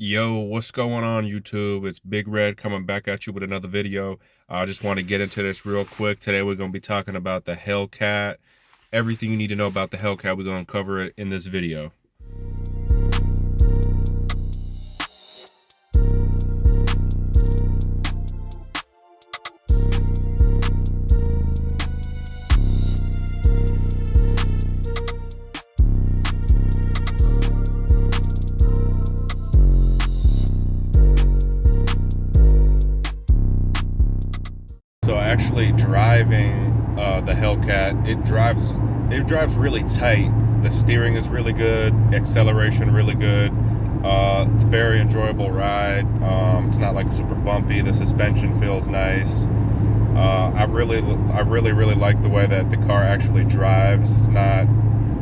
Yo, what's going on YouTube? It's Big Red coming back at you with another video. I just want to get into this real quick. Today we're going to be talking about the Hellcat. Everything you need to know about the Hellcat, we're going to cover it in this video. So actually driving the Hellcat, it drives really tight. The steering is really good, acceleration really good. It's a very enjoyable ride. It's not like super bumpy. The suspension feels nice. I really like the way that the car actually drives. It's not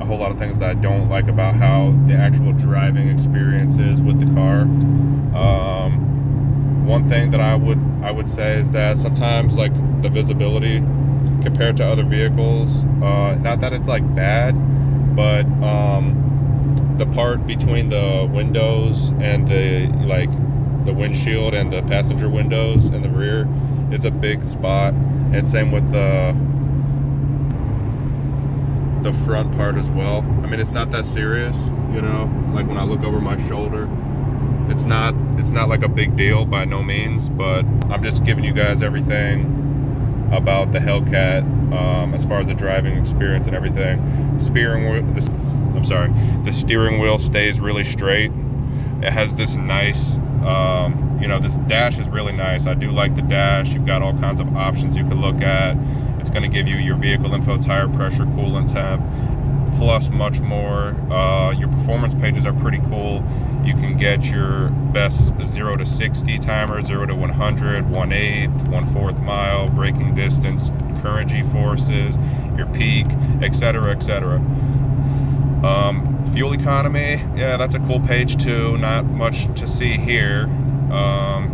a whole lot of things that I don't like about how the actual driving experience is with the car. One thing that I would say is that sometimes, like, the visibility compared to other vehicles, not that it's like bad, but the part between the windows and the windshield and the passenger windows in the rear is a big spot, and same with the front part as well. I mean, it's not that serious, you know, like when I look over my shoulder. It's not like a big deal by no means, but I'm just giving you guys everything about the Hellcat as far as the driving experience and everything. The steering wheel stays really straight. It has this nice, this dash is really nice. I do like the dash. You've got all kinds of options you can look at. It's going to give you your vehicle info, tire pressure, coolant temp, plus much more. Your performance pages are pretty cool. You can get your best 0 to 60 timer, 0 to 100, 1/8, 1/4 mile, braking distance, current G-forces, your peak, etc., etc. Fuel economy, yeah, that's a cool page too. Not much to see here.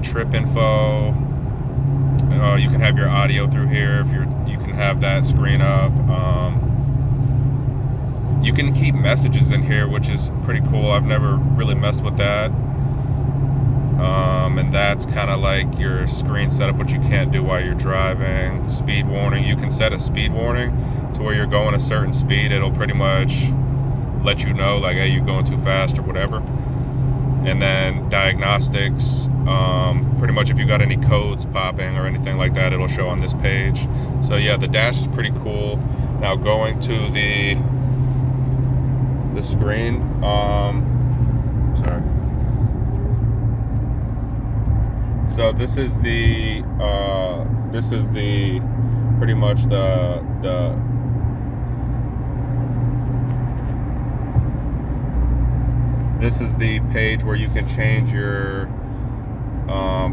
Trip info. You can have your audio through here if you can have that screen up. You can keep messages in here, which is pretty cool. I've never really messed with that. And that's kind of like your screen setup, what you can't do while you're driving. Speed warning, you can set a speed warning to where you're going a certain speed. It'll pretty much let you know, like, hey, you're going too fast or whatever. And then diagnostics, pretty much if you got any codes popping or anything like that, it'll show on this page. So yeah, the dash is pretty cool. Now going to the screen, sorry. So this is the pretty much this is the page where you can change your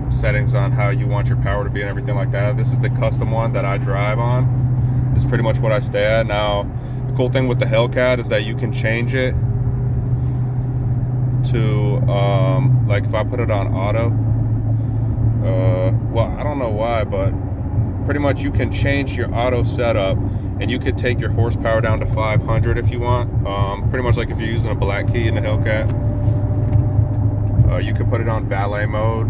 settings on how you want your power to be and everything like that. This is the custom one that I drive on. This is pretty much what I stay at. Now, the cool thing with the Hellcat is that you can change it to, like, if I put it on auto, well, I don't know why, but pretty much you can change your auto setup, and you could take your horsepower down to 500 if you want. Pretty much like if you're using a black key in the Hellcat. You could put it on valet mode.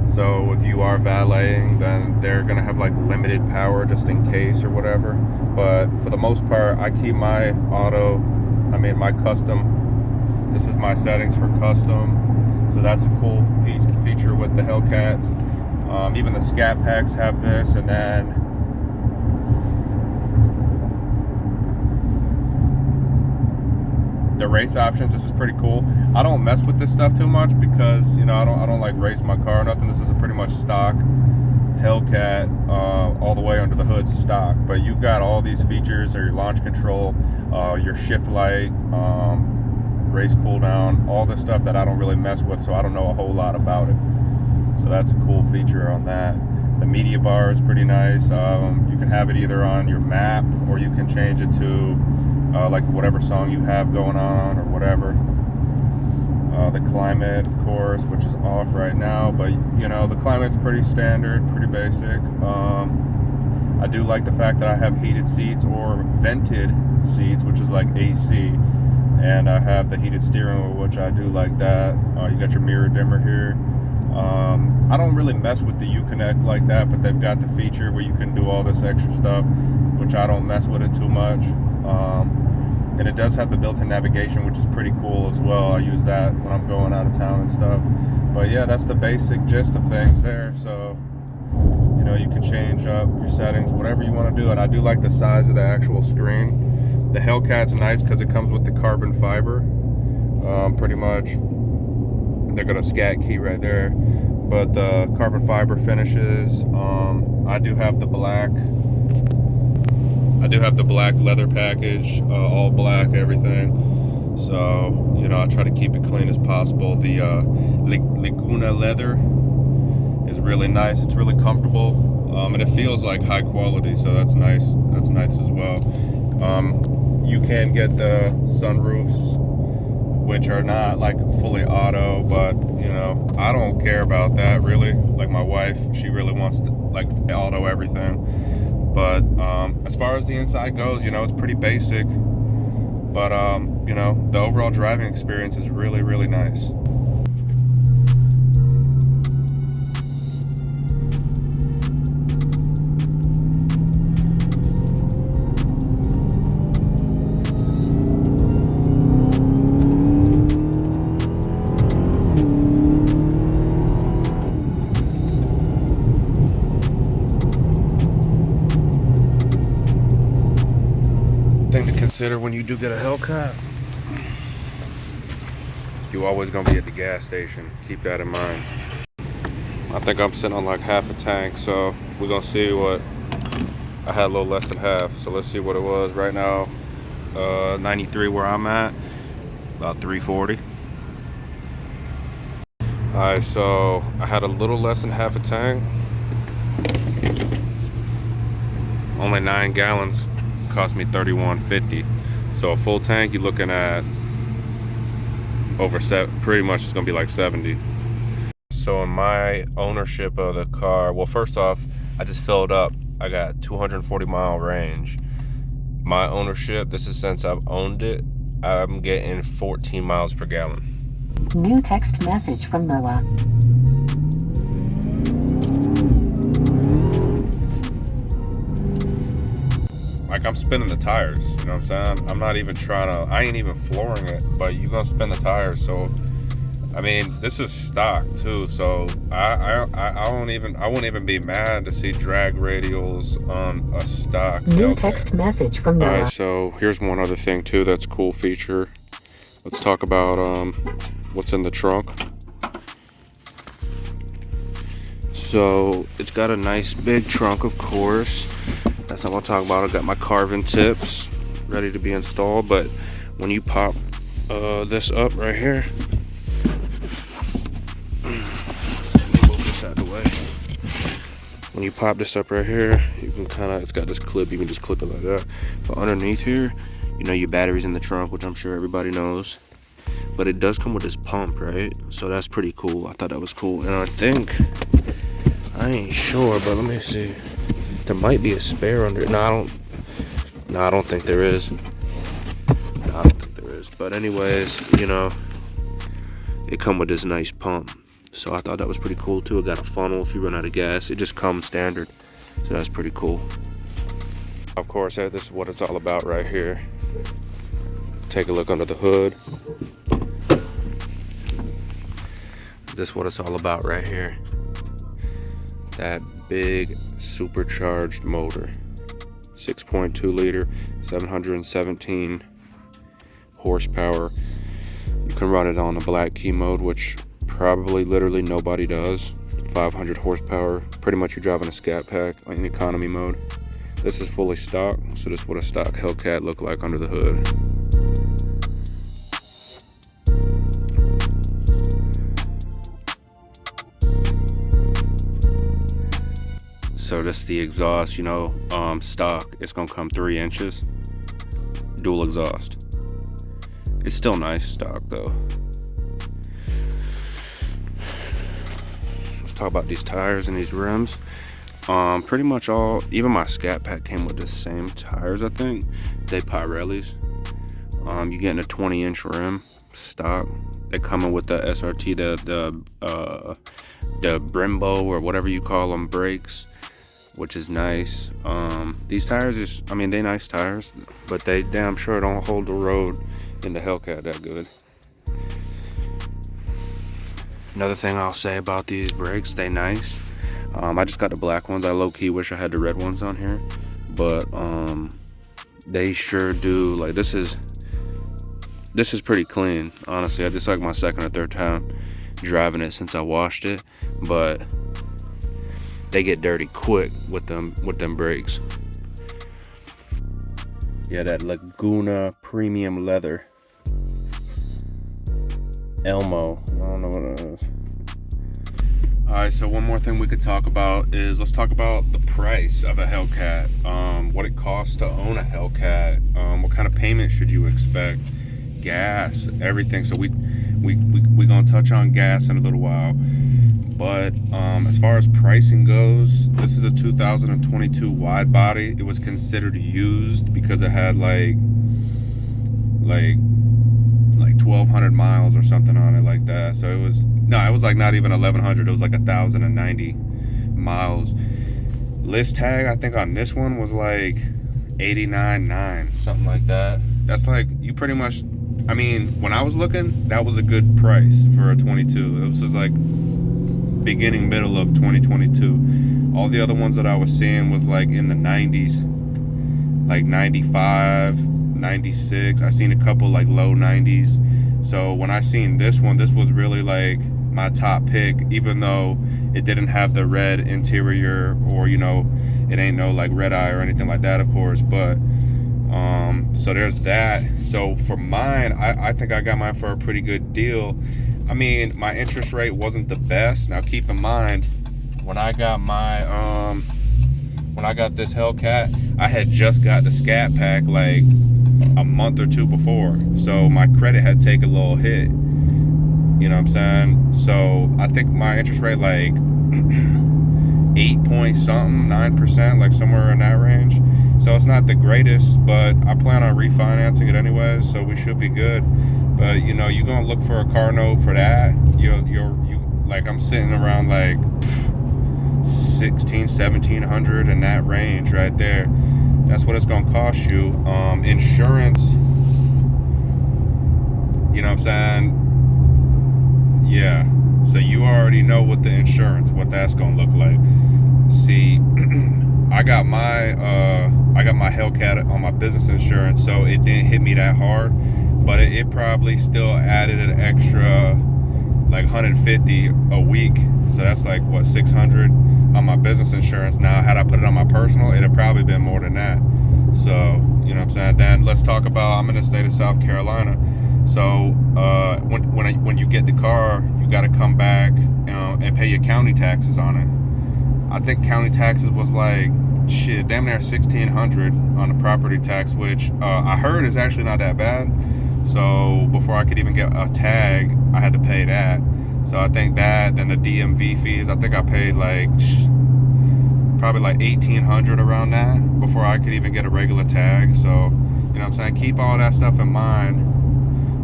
So if you are valeting, then they're gonna have like limited power just in case or whatever. But for the most part, I keep my my custom. This is my settings for custom. So that's a cool feature with the Hellcats. Even the Scatpacks have this, and then the race options. This is pretty cool. I don't mess with this stuff too much because, you know, I don't like race my car or nothing. This is a pretty much stock Hellcat, all the way under the hood stock. But you've got all these features, or your launch control, your shift light, race cooldown, all this stuff that I don't really mess with, so I don't know a whole lot about it. So that's a cool feature on that. The media bar is pretty nice. You can have it either on your map, or you can change it to like whatever song you have going on or whatever. The climate, of course, which is off right now, but you know, the climate's pretty standard, pretty basic. I do like the fact that I have heated seats or vented seats, which is like AC, and I have the heated steering wheel, which I do like that. You got your mirror dimmer here. I don't really mess with the Uconnect like that, but they've got the feature where you can do all this extra stuff, which I don't mess with it too much. And it does have the built-in navigation, which is pretty cool as well. I use that when I'm going out of town and stuff. But yeah, that's the basic gist of things there. So, you know, you can change up your settings, whatever you want to do. And I do like the size of the actual screen. The Hellcat's nice because it comes with the carbon fiber. Pretty much, they're gonna scat key right there. But the carbon fiber finishes. I do have the black. I do have the black leather package, all black, everything. So, you know, I try to keep it clean as possible. The Laguna leather is really nice. It's really comfortable, and it feels like high quality. So that's nice. That's nice as well. You can get the sunroofs, which are not like fully auto, but you know, I don't care about that really. Like my wife, she really wants to like auto everything. But as far as the inside goes, you know, it's pretty basic. But you know, the overall driving experience is really, really nice. Thing to consider when you do get a Hellcat, you always gonna be at the gas station. Keep that in mind. I think I'm sitting on like half a tank, so we're gonna see what I had. A little less than half, so let's see what it was right now. 93 where I'm at, about 340. All right, so I had a little less than half a tank, only 9 gallons. Cost me $31.50. So a full tank, you're looking at over pretty much it's gonna be like 70. So in my ownership of the car, well, first off, I just filled up. I got 240-mile range. My ownership, this is since I've owned it, I'm getting 14 miles per gallon. New text message from Noah. Like I'm spinning the tires, you know what I'm saying? I'm not even trying to, I ain't even flooring it, but you gonna spin the tires. So, I mean, this is stock too. So I won't even be mad to see drag radials on a stock. New text message from Noah. Alright, so here's one other thing too that's a cool feature. Let's talk about what's in the trunk. So it's got a nice big trunk, of course. That's not what I'm talking about. I got my carving tips ready to be installed, but when you pop this up right here, let me move this out of the way. When you pop this up right here, you can kind of, it's got this clip, you can just clip it like that. But underneath here, you know, your battery's in the trunk, which I'm sure everybody knows. But it does come with this pump, right? So that's pretty cool. I thought that was cool. And I think, I ain't sure, but let me see. There might be a spare under it. No, I don't think there is. No, I don't think there is. But anyways, you know, it come with this nice pump. So I thought that was pretty cool too. It got a funnel if you run out of gas. It just comes standard. So that's pretty cool. Of course, this is what it's all about right here. Take a look under the hood. This is what it's all about right here. That big supercharged motor, 6.2 liter, 717 horsepower. You can run it on a black key mode, which probably literally nobody does. 500 horsepower, pretty much you're driving a Scatpack in economy mode. This is fully stock, so this is what a stock Hellcat look like under the hood. So this is the exhaust, you know, stock. It's gonna come 3 inches, dual exhaust. It's still nice stock though. Let's talk about these tires and these rims. Pretty much all, even my Scatpack came with the same tires, I think. They Pirellis. You're getting a 20-inch rim stock. They're coming with the SRT, the Brembo or whatever you call them brakes, which is nice. These tires is, I mean, they nice tires, but they damn sure don't hold the road in the Hellcat that good. Another thing I'll say about these brakes, they nice. I just got the black ones. I low-key wish I had the red ones on here, but they sure do. Like, this is pretty clean, honestly. This is like my second or third time driving it since I washed it, but they get dirty quick with them brakes. Yeah, that Laguna premium leather. Elmo, I don't know what it is. All right, so one more thing we could talk about is, let's talk about the price of a Hellcat. What it costs to own a Hellcat. What kind of payment should you expect? Gas, everything. So we gonna touch on gas in a little while. But as far as pricing goes, this is a 2022 wide body. It was considered used because it had like 1,200 miles or something on it like that. So it was like not even 1,100. It was like 1,090 miles. List tag, I think on this one was like 89.9, something like that. That's like, you pretty much, I mean, when I was looking, that was a good price for a 22. It was just like beginning, middle of 2022. All the other ones that I was seeing was like in the 90s, like 95, 96. I seen a couple like low 90s. So when I seen this one, this was really like my top pick, even though it didn't have the red interior, or, you know, it ain't no like red eye or anything like that, of course. But so there's that. So for mine, I think I got mine for a pretty good deal. I mean, my interest rate wasn't the best. Now keep in mind, when I got this Hellcat, I had just got the Scatpack like a month or two before, so my credit had taken a little hit, you know what I'm saying? So I think my interest rate like 8 point something, 9%, like somewhere in that range. So it's not the greatest, but I plan on refinancing it anyways, so we should be good. But you know, you're gonna look for a car note for that, you like, I'm sitting around like 1,700 in that range right there. That's what it's gonna cost you. Insurance, you know what I'm saying? Yeah, so you already know what the insurance, what that's gonna look like. See, I got my Hellcat on my business insurance, so it didn't hit me that hard, but it probably still added an extra like 150 a week. So that's like what, 600 on my business insurance. Now, had I put it on my personal, it'd probably been more than that. So, you know what I'm saying? Then let's talk about, I'm in the state of South Carolina. So when you get the car, you got to come back and pay your county taxes on it. I think county taxes was like, shit, damn near 1,600 on the property tax, which I heard is actually not that bad. So before I could even get a tag, I had to pay that. So I think that, then the DMV fees, I think I paid like probably like 1,800 around that before I could even get a regular tag. So, you know what I'm saying? Keep all that stuff in mind.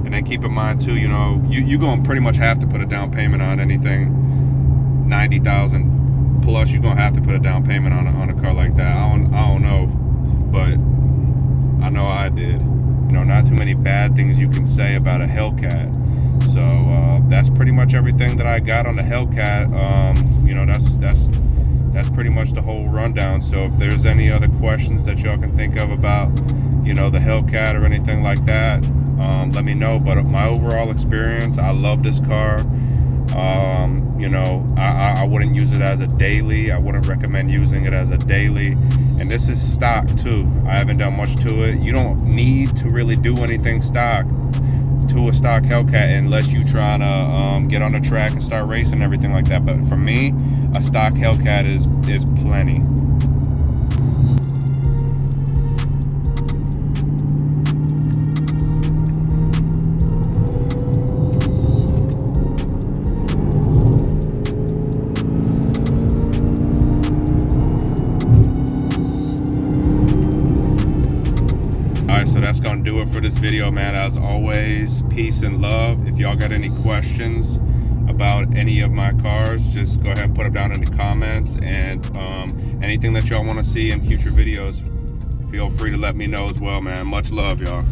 And then keep in mind too, you know, you're gonna pretty much have to put a down payment on anything 90,000 plus. You're gonna have to put a down payment on a car like that. I don't know, but I know I did. You know, not too many bad things you can say about a Hellcat. So that's pretty much everything that I got on the Hellcat. You know, that's pretty much the whole rundown. So if there's any other questions that y'all can think of about, you know, the Hellcat or anything like that, let me know. But my overall experience, I love this car. You know, I wouldn't use it as a daily. I wouldn't recommend using it as a daily. And this is stock too. I haven't done much to it. You don't need to really do anything stock to a stock Hellcat unless you trying to get on the track and start racing and everything like that. But for me, a stock Hellcat is plenty. right, so that's gonna do it for this video, man. As always, peace and love. If y'all got any questions about any of my cars, just go ahead and put them down in the comments, and anything that y'all want to see in future videos, feel free to let me know as well, man. Much love, y'all.